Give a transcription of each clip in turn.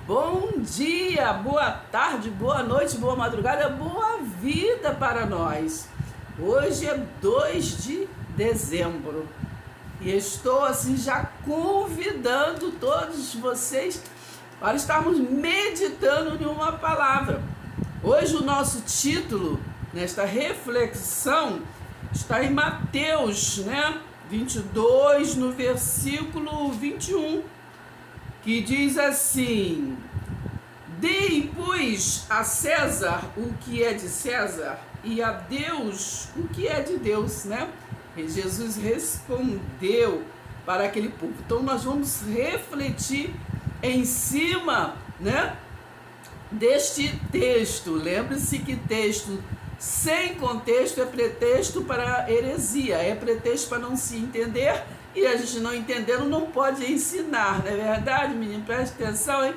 Bom dia, boa tarde, boa noite, boa madrugada, boa vida para nós. Hoje é 2 de dezembro e estou assim já convidando todos vocês para estarmos meditando em uma palavra. Hoje o nosso título nesta reflexão está em Mateus, 22, no versículo 21. Que diz assim: deem, pois, a César o que é de César e a Deus o que é de Deus, E Jesus respondeu para aquele povo. Então nós vamos refletir em cima, deste texto. Lembre-se que texto sem contexto é pretexto para heresia, é pretexto para não se entender. E a gente não entendendo não pode ensinar, não é verdade, menino? Preste atenção, hein?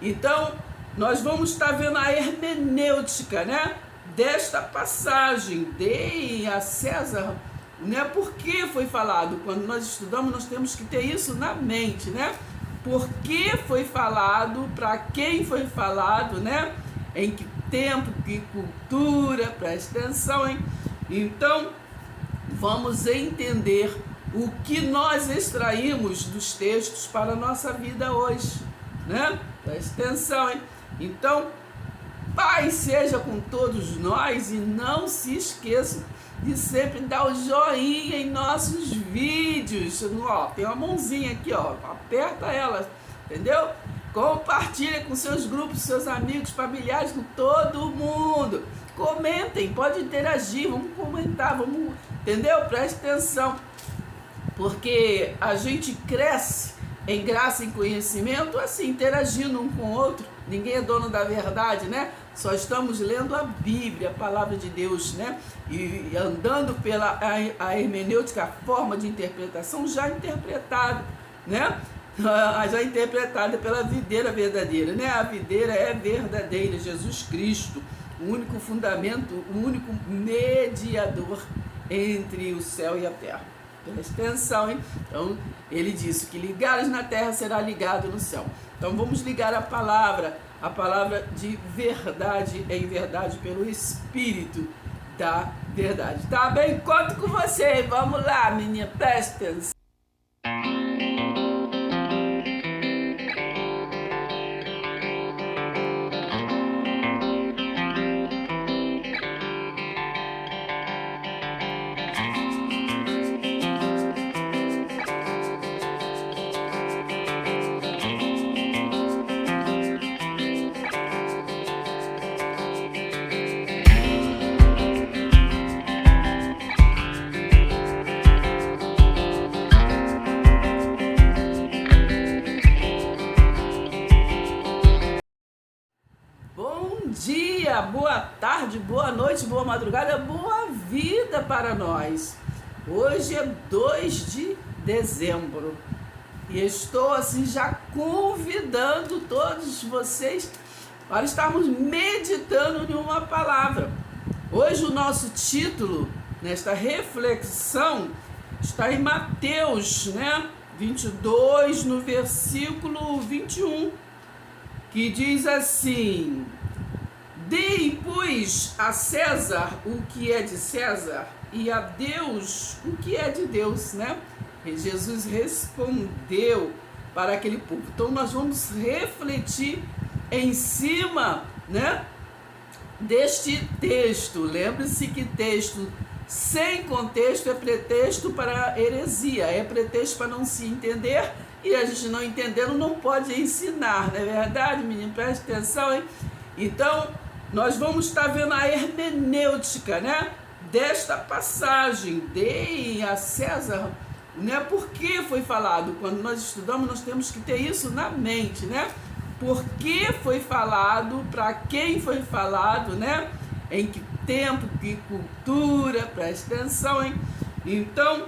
Então, nós vamos estar vendo a hermenêutica, desta passagem. Deem a César, Por que foi falado? Quando nós estudamos, nós temos que ter isso na mente, Por que foi falado, para quem foi falado, Em que tempo, que cultura, preste atenção, hein? Então, vamos entender o que nós extraímos dos textos para a nossa vida hoje, Preste atenção, hein? Então, Pai seja com todos nós e não se esqueçam de sempre dar o joinha em nossos vídeos. Tem uma mãozinha aqui, aperta ela, entendeu? Compartilha com seus grupos, seus amigos, familiares, com todo mundo. Comentem, pode interagir, vamos comentar, entendeu? Preste atenção. Porque a gente cresce em graça e em conhecimento assim, interagindo um com o outro. Ninguém é dono da verdade, Só estamos lendo a Bíblia, a palavra de Deus, E andando pela a hermenêutica, a forma de interpretação já interpretada, Já interpretada pela videira verdadeira, A videira é verdadeira, Jesus Cristo, o único fundamento, o único mediador entre o céu e a terra. Presta atenção, hein? Então, ele disse que ligares na terra será ligado no céu. Então, vamos ligar a palavra de verdade em verdade pelo Espírito da verdade. Tá bem? Conto com você. Vamos lá, menina. Presta atenção. Boa tarde, boa noite, boa madrugada, boa vida para nós. Hoje é 2 de dezembro e estou assim já convidando todos vocês para estarmos meditando em uma palavra. Hoje o nosso título nesta reflexão está em Mateus, 22, no versículo 21, que diz assim: deem, pois, a César o que é de César e a Deus o que é de Deus, E Jesus respondeu para aquele povo. Então nós vamos refletir em cima, deste texto. Lembre-se que texto sem contexto é pretexto para heresia, é pretexto para não se entender. E a gente não entendendo não pode ensinar, não é verdade, menino? Preste atenção, hein? Então, nós vamos estar vendo a hermenêutica, desta passagem. Deem a César, Por que foi falado? Quando nós estudamos, nós temos que ter isso na mente, Por que foi falado, para quem foi falado, Em que tempo, que cultura, preste atenção, hein? Então,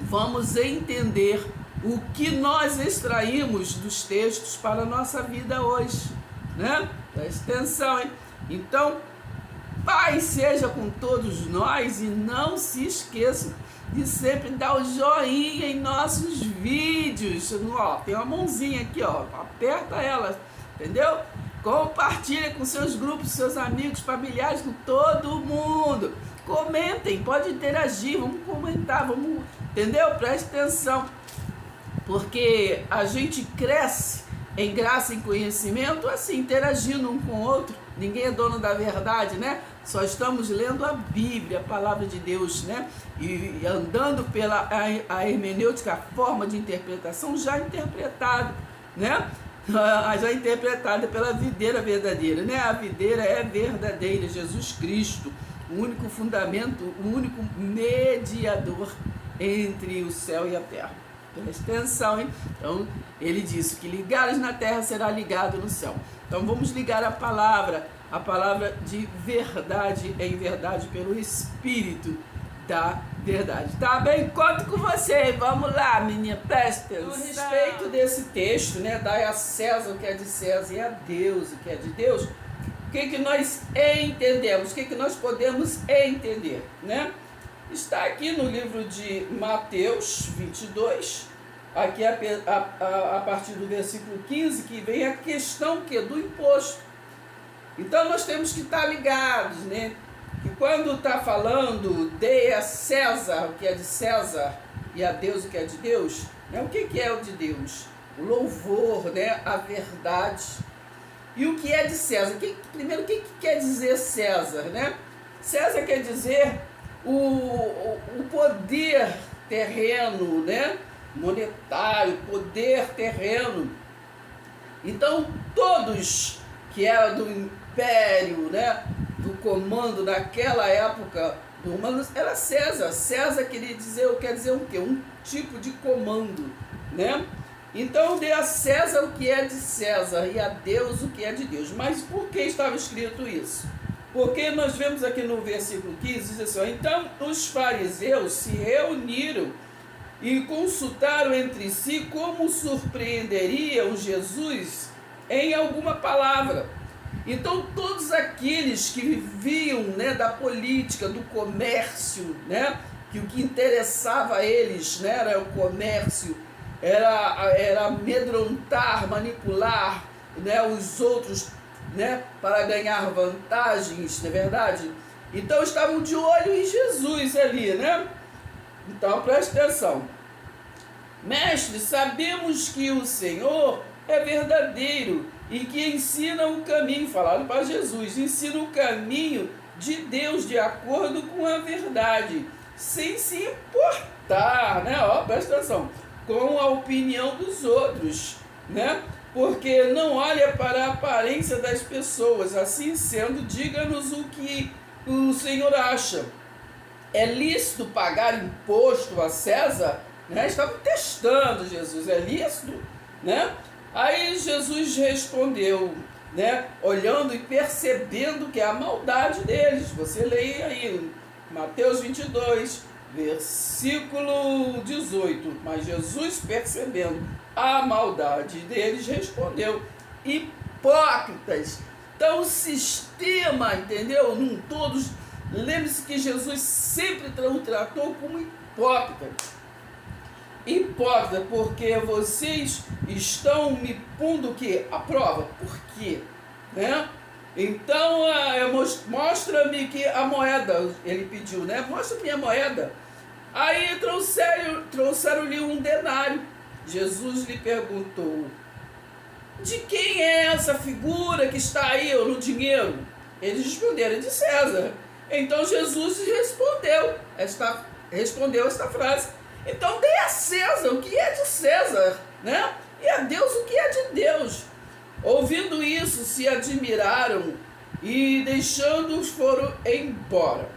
vamos entender o que nós extraímos dos textos para a nossa vida hoje, Preste atenção, hein? Então, Pai seja com todos nós e não se esqueçam de sempre dar o joinha em nossos vídeos. Tem uma mãozinha aqui, aperta ela, entendeu? Compartilha com seus grupos, seus amigos, familiares, com todo mundo. Comentem, pode interagir, vamos comentar, vamos, entendeu? Preste atenção, porque a gente cresce em graça e conhecimento assim, interagindo um com o outro. Ninguém é dono da verdade, né? Só estamos lendo a Bíblia, a palavra de Deus, né? E andando pela a hermenêutica, a forma de interpretação já interpretada, né? Já interpretada pela videira verdadeira, né? A videira é verdadeira, Jesus Cristo, o único fundamento, o único mediador entre o céu e a terra. Presta atenção, hein? Então, ele disse que ligares na terra será ligado no céu. Então, vamos ligar a palavra de verdade em verdade pelo Espírito da verdade. Tá bem? Conto com você. Vamos lá, menina. Presta atenção. A respeito desse texto, né? Dai a César o que é de César e a Deus o que é de Deus. O que nós entendemos? O que nós podemos entender, né? Está aqui no livro de Mateus 22, aqui a partir do versículo 15, que vem a questão do imposto. Então nós temos que estar ligados, né? Que quando está falando dê a César o que é de César e a Deus o que é de Deus, né? O que é o de Deus? O louvor, né? A verdade. E o que é de César? Primeiro, o que quer dizer César, né? César quer dizer o poder terreno, né? Monetário, poder terreno. Então, todos que eram do império, né? Do comando naquela época do humano, era César. César quer dizer o quê? Um tipo de comando, né? Então, dê a César o que é de César e a Deus o que é de Deus. Mas por que estava escrito isso? Porque nós vemos aqui no versículo 15, diz assim, ó, então os fariseus se reuniram e consultaram entre si como surpreenderiam Jesus em alguma palavra. Então todos aqueles que viviam, né, da política, do comércio, né, que o que interessava a eles, né, era o comércio, era amedrontar, manipular, né, os outros, né, para ganhar vantagens, não é verdade? Então estavam de olho em Jesus ali, né? Então preste atenção. Mestre, sabemos que o Senhor é verdadeiro e que ensina o caminho, falaram para Jesus, ensina o caminho de Deus de acordo com a verdade, sem se importar, né? Ó, presta atenção, com a opinião dos outros, né? Porque não olha para a aparência das pessoas. Assim sendo, diga-nos o que o Senhor acha. É lícito pagar imposto a César? Né? Estavam testando Jesus, é lícito? Né? Aí Jesus respondeu, né? Olhando e percebendo que é a maldade deles. Você leia aí, Mateus 22, versículo 18. Mas Jesus, percebendo a maldade deles, respondeu, hipócritas. Então o sistema, entendeu? Não todos. Lembre-se que Jesus sempre o tratou como hipócrita. Hipócrita, porque vocês estão me pondo o quê? A prova. Por quê? Né? Então, mostra-me que a moeda, ele pediu, né? Mostra-me a moeda. Aí trouxeram-lhe um denário. Jesus lhe perguntou, de quem é essa figura que está aí no dinheiro? Eles responderam, de César. Então Jesus respondeu esta frase. Então dê a César o que é de César, né? E a Deus o que é de Deus. Ouvindo isso, se admiraram e deixando-os foram embora.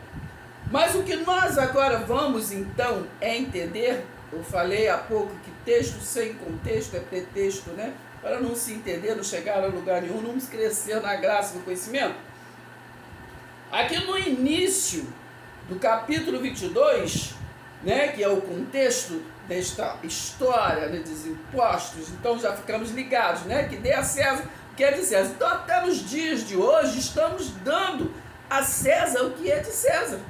Mas o que nós agora vamos então entender, eu falei há pouco que texto sem contexto é pretexto, né? Para não se entender, não chegar a lugar nenhum, não crescer na graça do conhecimento. Aqui no início do capítulo 22, né, que é o contexto desta história, né, dos impostos, então já ficamos ligados, né, que dê a César o que é de César. Então até nos dias de hoje estamos dando a César o que é de César.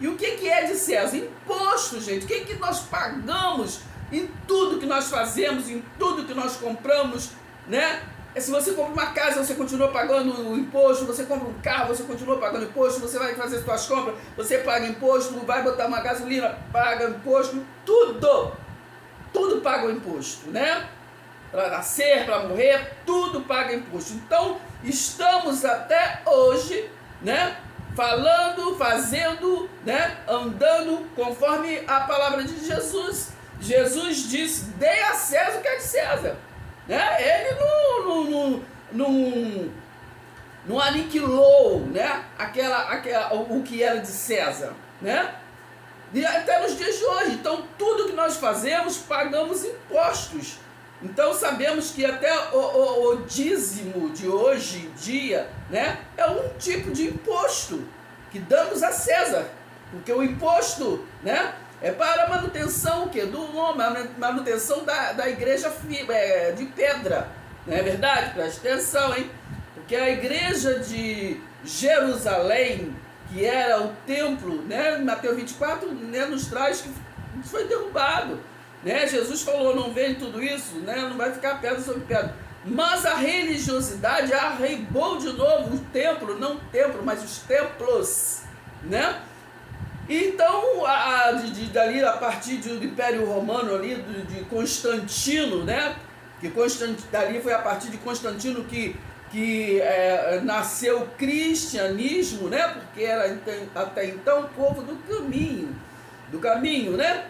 E o que é de César? Imposto, gente. O que nós pagamos em tudo que nós fazemos, em tudo que nós compramos, né? Se você compra uma casa, você continua pagando o imposto, você compra um carro, você continua pagando imposto, você vai fazer suas compras, você paga imposto, vai botar uma gasolina, paga imposto, tudo paga o imposto, né? Para nascer, para morrer, tudo paga imposto. Então, estamos até hoje, né? Falando, fazendo, né? Andando conforme a palavra de Jesus. Jesus disse: dê a César o que é de César. Né? Ele não aniquilou, né? O que era de César, né? E até nos dias de hoje. Então, tudo que nós fazemos, pagamos impostos. Então, sabemos que até o dízimo de hoje em dia, né? É um tipo de imposto que damos a César. Porque o imposto, né? É para a manutenção do homem, a manutenção da igreja de pedra. Não é verdade? Preste atenção, hein? Porque a igreja de Jerusalém, que era o templo, né? Mateus 24, né, nos traz que foi derrubado. Né? Jesus falou: não vem tudo isso, né? Não vai ficar pedra sobre pedra. Mas a religiosidade arreibou de novo o templo, não o templo, mas os templos, né? Então, dali, a partir do Império Romano ali, de Constantino, né? Que dali foi a partir de Constantino que nasceu o cristianismo, né? Porque era até então o povo do caminho, né?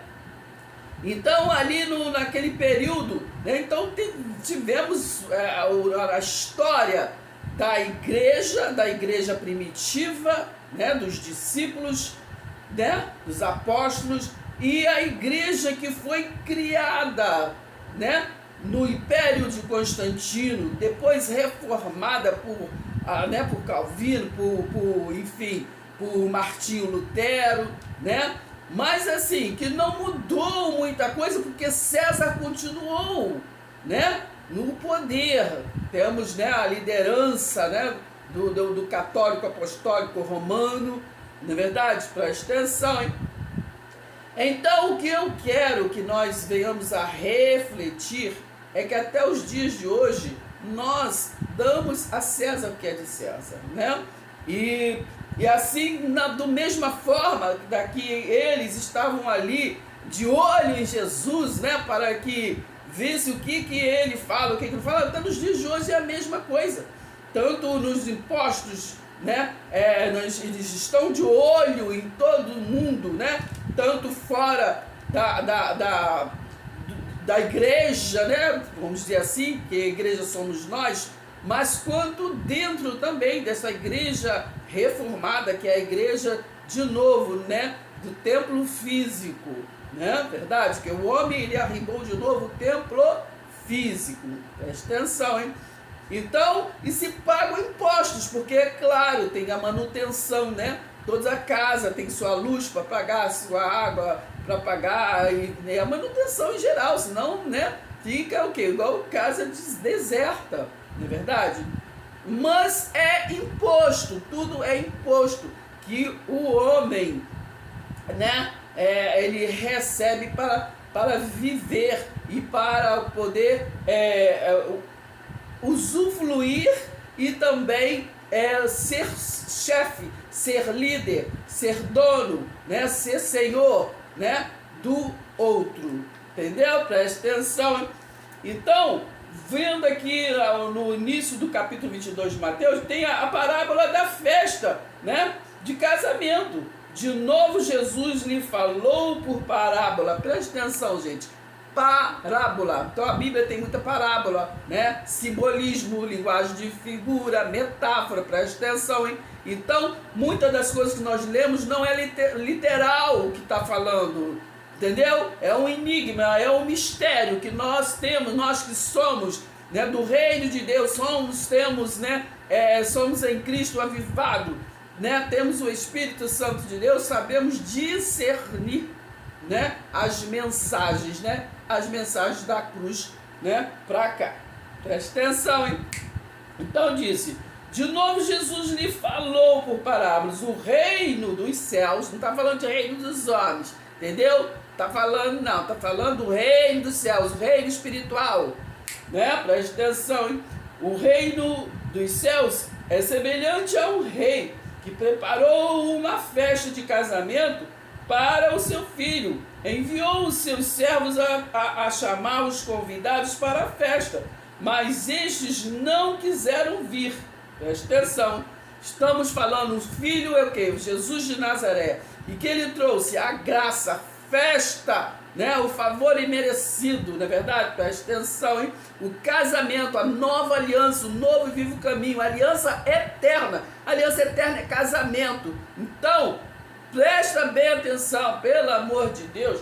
Então, ali naquele período, né? Então tivemos a história da igreja primitiva, né? Dos discípulos, né, dos apóstolos, e a igreja que foi criada, né, no Império de Constantino, depois reformada por Calvino, por Martinho Lutero, né? Mas assim, que não mudou muita coisa, porque César continuou, né, no poder. Temos, né, a liderança, né, do católico apostólico romano. Não é verdade? Preste atenção, hein? Então, o que eu quero que nós venhamos a refletir é que até os dias de hoje nós damos a César o que é de César, né? E assim, da mesma forma que eles estavam ali de olho em Jesus, né? Para que visse o que ele fala, o que ele fala, até nos dias de hoje é a mesma coisa. Tanto nos impostos, né? Eles estão de olho em todo mundo, né? Tanto fora da igreja, né? Vamos dizer assim, que a igreja somos nós, mas quanto dentro também dessa igreja reformada, que é a igreja, de novo, né? Do templo físico, né? Verdade? Que o homem, ele arrimou de novo o templo físico. Presta atenção, hein? Então, e se pagam impostos, porque, é claro, tem a manutenção, né? Toda a casa tem sua luz para pagar, sua água para pagar, e a manutenção em geral, senão, né? Fica o quê? Igual casa deserta, não é verdade? Mas é imposto, tudo é imposto que o homem, né? Ele recebe para viver e para poder usufruir e também ser chefe, ser líder, ser dono, né? Ser senhor, né? Do outro. Entendeu? Preste atenção, hein? Então, vendo aqui no início do capítulo 22 de Mateus, tem a parábola da festa, né? De casamento. De novo, Jesus lhe falou por parábola. Preste atenção, gente. Parábola. Então a Bíblia tem muita parábola, né? Simbolismo, linguagem de figura, metáfora. Preste atenção, hein? Então, muitas das coisas que nós lemos não é literal o que está falando. Entendeu? É um enigma, é um mistério que nós temos, nós que somos, né, do reino de Deus, temos, né, somos em Cristo avivado, né, temos o Espírito Santo de Deus, sabemos discernir, né, as mensagens, né, as mensagens da cruz, né, para cá. Preste atenção, hein? Então disse, de novo Jesus lhe falou por parábolas, o reino dos céus, não está falando de reino dos homens, entendeu? Está falando do reino dos céus, o reino espiritual, né? Preste atenção, hein? O reino dos céus é semelhante a um rei que preparou uma festa de casamento para o seu filho. Enviou os seus servos a chamar os convidados para a festa, mas estes não quiseram vir. Presta atenção, estamos falando, o filho é o quê? Jesus de Nazaré, e que ele trouxe a graça, a festa, né? O favor imerecido, não é verdade? Presta atenção, hein? O casamento, a nova aliança, o novo e vivo caminho, a aliança eterna. A aliança eterna é casamento. Então, presta bem atenção, pelo amor de Deus.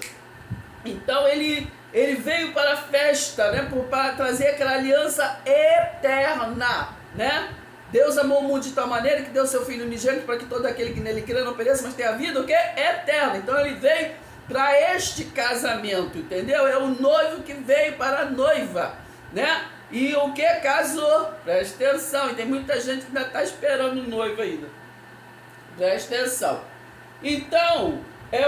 Então ele veio para a festa, né? Para trazer aquela aliança eterna, né? Deus amou o mundo de tal maneira que deu seu Filho unigênito para que todo aquele que nele crê não pereça, mas tenha vida, o que? Eterna. Então ele veio para este casamento, entendeu? É o noivo que veio para a noiva, né? E o que casou? Presta atenção, e tem muita gente que ainda está esperando o noivo ainda. Presta atenção. Então,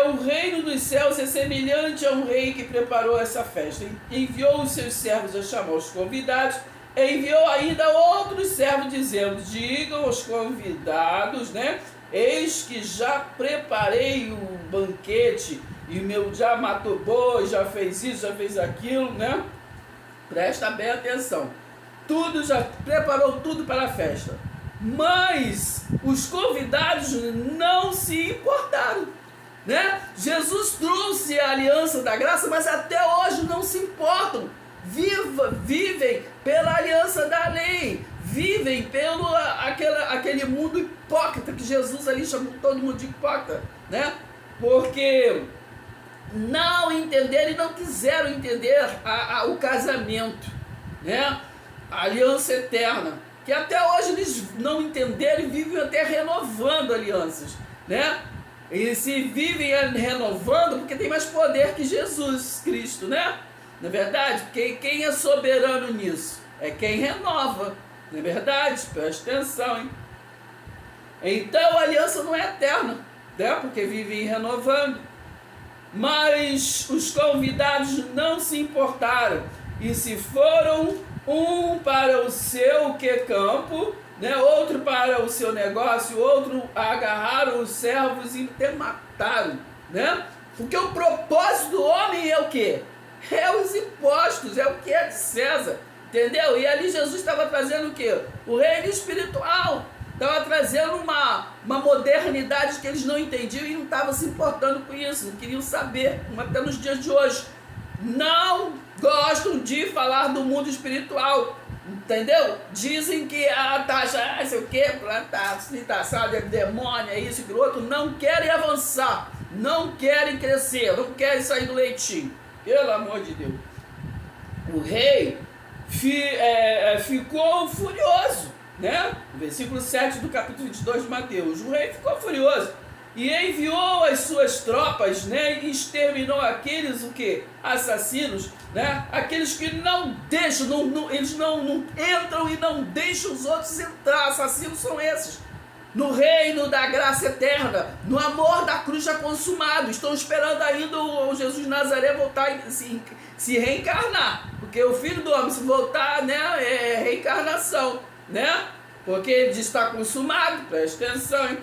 o reino dos céus é semelhante a um rei que preparou essa festa. Enviou os seus servos a chamar os convidados, e enviou ainda outros servos dizendo: digam aos convidados, né? Eis que já preparei o banquete, e meu já matou boi, já fez isso, já fez aquilo, né? Presta bem atenção. Tudo, já preparou tudo para a festa. Mas os convidados não se importaram, né? Jesus trouxe a aliança da graça, mas até hoje não se importam. Vivem pela aliança da lei, vivem pelo aquele mundo hipócrita, que Jesus ali chamou todo mundo de hipócrita, né? Porque não entenderam e não quiseram entender o casamento, né? A aliança eterna, que até hoje eles não entenderam e vivem até renovando alianças, né? E se vivem renovando, porque tem mais poder que Jesus Cristo, né? Não é verdade? Quem é soberano nisso? É quem renova, não é verdade? Presta atenção, hein? Então a aliança não é eterna, né? Porque vivem renovando. Mas os convidados não se importaram e se foram, um para o seu campo, né? Outro para o seu negócio, outro agarraram os servos e até mataram, né? Porque o propósito do homem é o quê? É os impostos, é o que é de César, entendeu? E ali Jesus estava trazendo o quê? O reino espiritual, estava trazendo uma modernidade que eles não entendiam e não estavam se importando com isso, não queriam saber, até nos dias de hoje. Não gostam de falar do mundo espiritual, entendeu? Dizem que a taxa, sei o que, plantação de demônio, é isso e aquilo outro, não querem avançar, não querem crescer, não querem sair do leitinho. Pelo amor de Deus. O rei ficou furioso, né? Versículo 7 do capítulo 22 de Mateus. O rei ficou furioso e enviou as suas tropas, né? E exterminou aqueles, o quê? Assassinos, né? Aqueles que não deixam, eles não entram e não deixam os outros entrar. Assassinos são esses. No reino da graça eterna, no amor da cruz já consumado. Estão esperando ainda o Jesus de Nazaré voltar e se reencarnar. Porque o Filho do Homem, se voltar, né, é reencarnação, né? Porque ele diz: está consumado. Presta atenção, hein?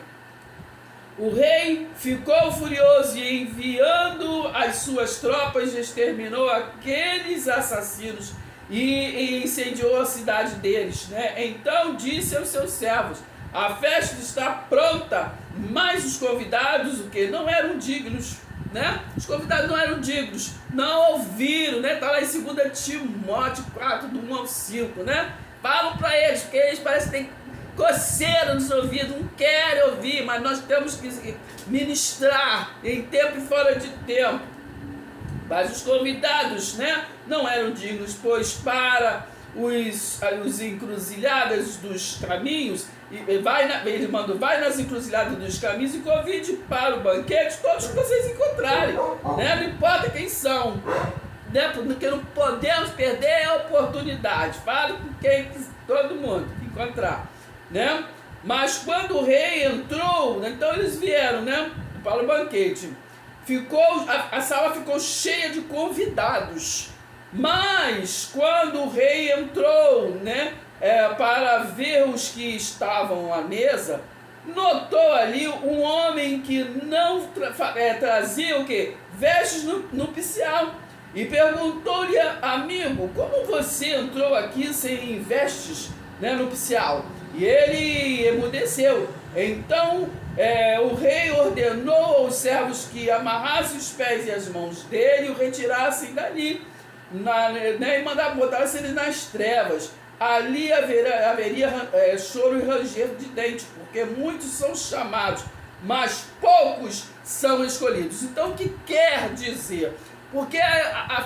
O rei ficou furioso e, enviando as suas tropas, exterminou aqueles assassinos e incendiou a cidade deles, né? Então disse aos seus servos: a festa está pronta, mas os convidados, o que? Não eram dignos, né? Os convidados não eram dignos, não ouviram, né? Está lá em 2 Timóteo 4, do 1 ao 5, né? Falam para eles, porque eles parecem que têm coceira nos ouvidos, não querem ouvir, mas nós temos que ministrar em tempo e fora de tempo. Mas os convidados, né? Não eram dignos, pois para os encruzilhadas dos caminhos, ele mandou: vai nas encruzilhadas dos caminhos e convide para o banquete todos que vocês encontrarem, né? Não importa quem são, né? Porque não podemos perder a oportunidade. Fala com quem todo mundo que encontrar, né? Mas quando o rei entrou, então eles vieram, né, para o banquete. A sala ficou cheia de convidados. Mas quando o rei entrou, né, para ver os que estavam à mesa, notou ali um homem que não trazia o quê? Vestes nupcial. E perguntou-lhe: amigo, como você entrou aqui sem vestes, né, nupcial? E ele emudeceu. Então o rei ordenou aos servos que amarrassem os pés e as mãos dele e o retirassem dali, e botassem ele nas trevas. Ali haveria choro e ranger de dentes, porque muitos são chamados, mas poucos são escolhidos. Então, o que quer dizer? Porque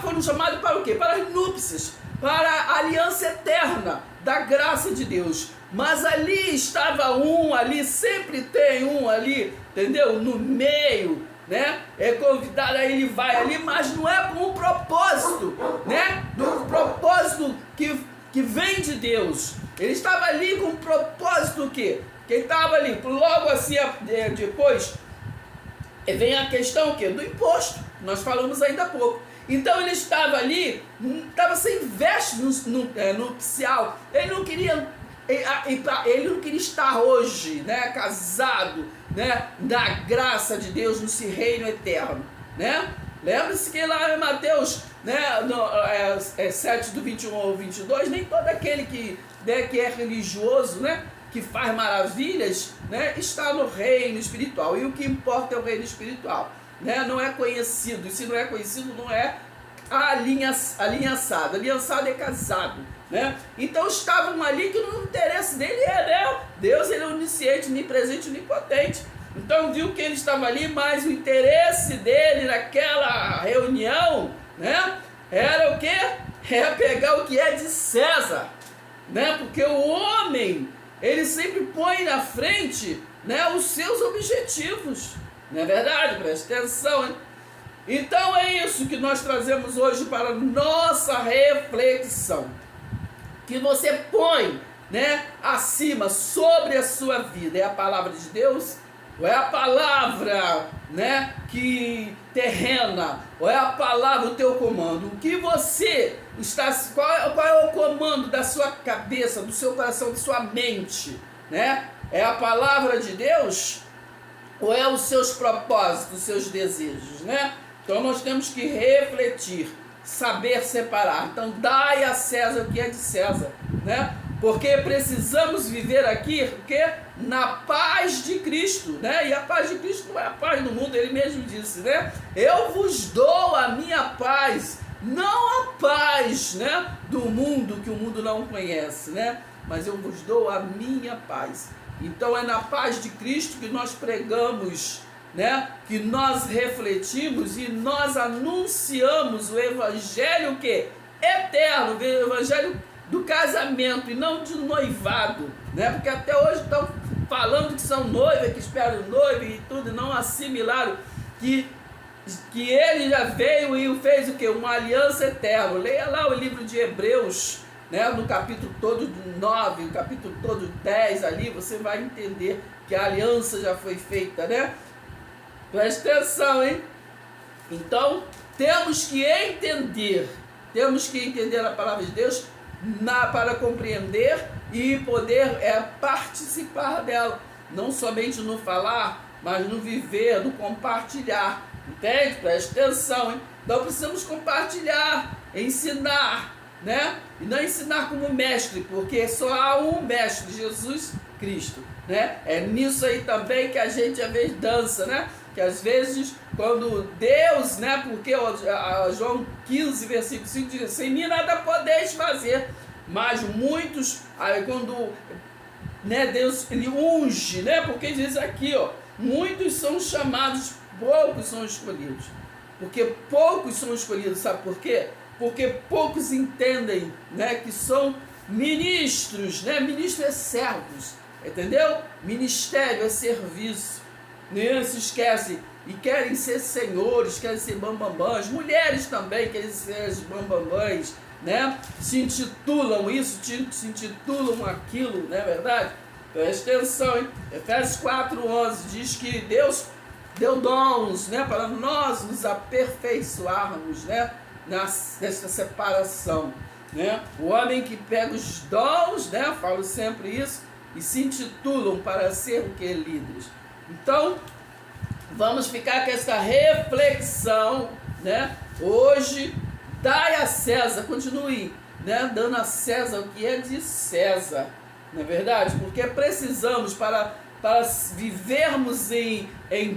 foram chamados para o quê? Para as núpcias, para a aliança eterna da graça de Deus. Mas ali estava ali sempre tem ali, entendeu? No meio, né? É convidado, aí ele vai ali, mas não é com um propósito, né? Do propósito que vem de Deus. Ele estava ali com um propósito o quê? Que ele estava ali, logo assim, depois, vem a questão o quê? Do imposto. Nós falamos ainda há pouco. Então ele estava ali, estava sem veste nupcial. Ele não queria estar hoje, né, casado, né, na graça de Deus, nesse reino eterno, né? Lembra-se que lá em Mateus, né, 7 do 21 ao 22, nem todo aquele que é religioso, né, que faz maravilhas, né, está no reino espiritual. E o que importa é o reino espiritual, né? Não é conhecido. E se não é conhecido, não é aliançado. Aliançado é casado, né? Então estavam ali que o interesse dele né? Deus, ele é onisciente, onipresente, onipotente. Então viu que ele estava ali, mas o interesse dele naquela reunião, né, era o quê? Era pegar o que é de César, né? Porque o homem, ele sempre põe na frente, né, os seus objetivos. Não é verdade? Preste atenção, hein? Então é isso que nós trazemos hoje para nossa reflexão. Que você põe, né, acima, sobre a sua vida. É a palavra de Deus? Ou é a palavra, né, que terrena? Ou é a palavra, o teu comando? O que você está... Qual é o comando da sua cabeça, do seu coração, da sua mente, né? É a palavra de Deus? Ou é os seus propósitos, os seus desejos, né? Então nós temos que refletir, saber separar. Então dai a César o que é de César, né? Porque precisamos viver aqui o quê? Na paz de Cristo, né? E a paz de Cristo não é a paz do mundo, ele mesmo disse, né? Eu vos dou a minha paz, não a paz, né, do mundo, que o mundo não conhece, né? Mas eu vos dou a minha paz. Então é na paz de Cristo que nós pregamos, né? Que nós refletimos e nós anunciamos o evangelho que eterno, o evangelho do casamento e não de noivado, né? Porque até hoje estão falando que são noivas, que esperam noivo e tudo, não assimilaram que ele já veio e fez o quê? Uma aliança eterna. Leia lá o livro de Hebreus, né, no capítulo todo 9, no capítulo todo 10 ali, você vai entender que a aliança já foi feita, né? Preste atenção, hein? Então, temos que entender a palavra de Deus para compreender e poder participar dela, não somente no falar, mas no viver, no compartilhar, entende? Preste atenção, hein? Então precisamos compartilhar, ensinar, né? E não ensinar como mestre, porque só há um mestre, Jesus Cristo, né? É nisso aí também que a gente às vezes dança, né? Que às vezes quando Deus, né? Porque João 15, versículo 5 diz: sem mim nada podeis fazer. Mas muitos, aí quando, né, Deus, ele unge, né? Porque diz aqui, ó, muitos são chamados, poucos são escolhidos. Porque poucos são escolhidos, sabe por quê? Porque poucos entendem, né, que são ministros, né? Ministro é servos, entendeu? Ministério é serviço. Não se esquece. E querem ser senhores, querem ser bambambãs. Mulheres também querem ser as bambambãs, né? Se intitulam isso, se intitulam aquilo, não é verdade? Preste atenção, hein? Efésios 4:11 diz que Deus deu dons, né, para nós nos aperfeiçoarmos, né, nessa separação. né? O homem que pega os dons, né? Falo sempre isso, e se intitulam para ser o que? Líderes. Então, vamos ficar com essa reflexão, né? Hoje, dai a César, continue, né? Dando a César o que é de César, não é verdade? Porque precisamos para vivermos em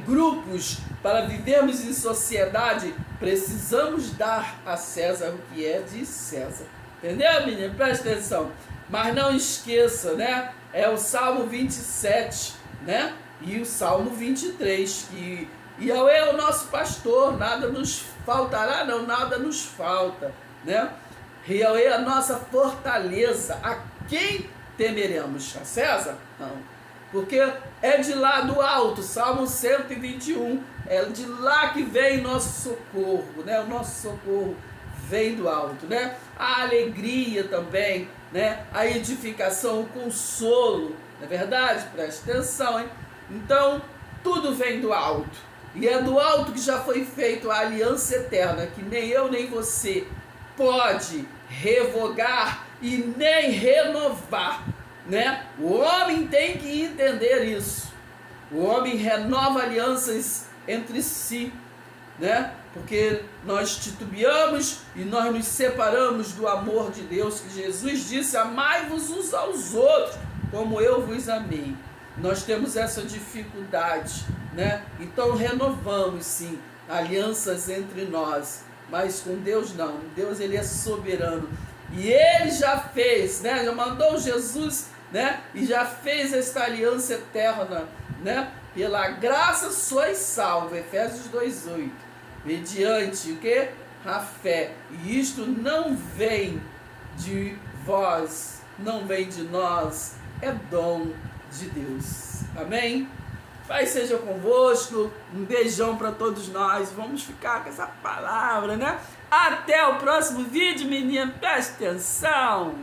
grupos, para vivermos em sociedade, precisamos dar a César o que é de César. Entendeu, menino? Presta atenção. Mas não esqueça, né? É o Salmo 27, né? E o Salmo 23, que Yahweh é o nosso pastor, nada nos faltará, não, nada nos falta, né? Yahweh é a nossa fortaleza. A quem temeremos? A César? Não. Porque é de lá do alto, Salmo 121, é de lá que vem nosso socorro, né? O nosso socorro vem do alto, né? A alegria também, né? A edificação, o consolo, não é verdade? Preste atenção, hein? Então, tudo vem do alto. E é do alto que já foi feita a aliança eterna, que nem eu nem você pode revogar e nem renovar, né? O homem tem que entender isso. O homem renova alianças entre si, né? Porque nós titubeamos e nós nos separamos do amor de Deus, que Jesus disse: amai-vos uns aos outros, como eu vos amei. Nós temos essa dificuldade, né? Então renovamos sim alianças entre nós, mas com Deus não. Deus, ele é soberano e ele já fez, né? Já mandou Jesus, né? E já fez esta aliança eterna, né? Pela graça sois salvos, Efésios 2:8, mediante o que? A fé. E isto não vem de vós, não vem de nós, é dom de Deus. Amém? Pai seja convosco, um beijão para todos nós. Vamos ficar com essa palavra, né? Até o próximo vídeo, menino. Presta atenção.